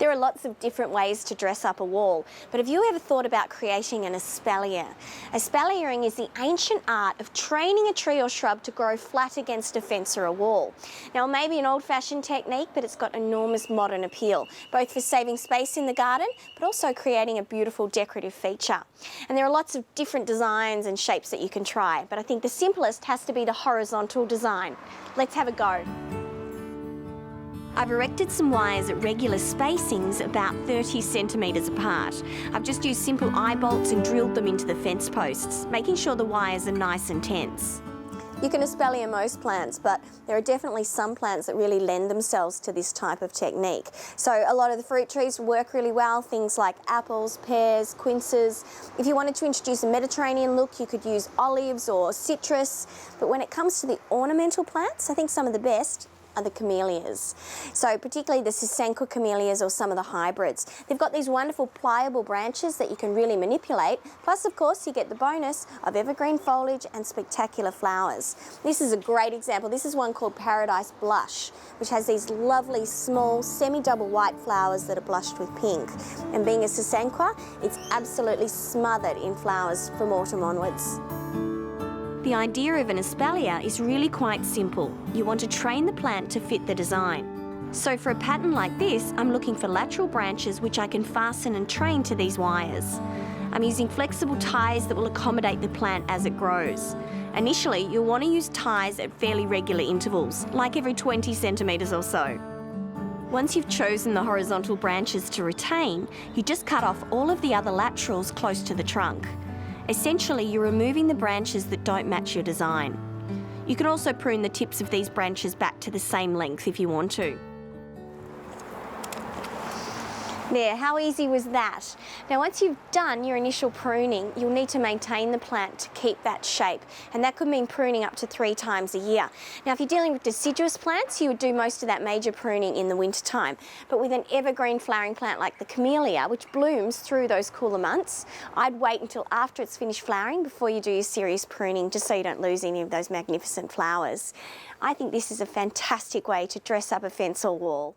There are lots of different ways to dress up a wall, but have you ever thought about creating an espalier? Espaliering is the ancient art of training a tree or shrub to grow flat against a fence or a wall. Now, it may be an old-fashioned technique, but it's got enormous modern appeal, both for saving space in the garden, but also creating a beautiful decorative feature. And there are lots of different designs and shapes that you can try, but I think the simplest has to be the horizontal design. Let's have a go. I've erected some wires at regular spacings about 30 centimetres apart. I've just used simple eye bolts and drilled them into the fence posts, making sure the wires are nice and tense. You can espalier most plants, but there are definitely some plants that really lend themselves to this type of technique. So a lot of the fruit trees work really well, things like apples, pears, quinces. If you wanted to introduce a Mediterranean look, you could use olives or citrus. But when it comes to the ornamental plants, I think some of the best are the camellias. So particularly the Sisenko camellias or some of the hybrids. They've got these wonderful pliable branches that you can really manipulate. Plus, of course, you get the bonus of evergreen foliage and spectacular flowers. This is a great example. This is one called Paradise Blush, which has these lovely small semi-double white flowers that are blushed with pink. And being a Sisenko, it's absolutely smothered in flowers from autumn onwards. The idea of an espalier is really quite simple. You want to train the plant to fit the design. So for a pattern like this, I'm looking for lateral branches which I can fasten and train to these wires. I'm using flexible ties that will accommodate the plant as it grows. Initially, you'll want to use ties at fairly regular intervals, like every 20 centimetres or so. Once you've chosen the horizontal branches to retain, you just cut off all of the other laterals close to the trunk. Essentially, you're removing the branches that don't match your design. You can also prune the tips of these branches back to the same length if you want to. There, how easy was that? Now, once you've done your initial pruning, you'll need to maintain the plant to keep that shape, and that could mean pruning up to 3 times a year. Now, if you're dealing with deciduous plants, you would do most of that major pruning in the winter time. But with an evergreen flowering plant like the camellia, which blooms through those cooler months, I'd wait until after it's finished flowering before you do your serious pruning, just so you don't lose any of those magnificent flowers. I think this is a fantastic way to dress up a fence or wall.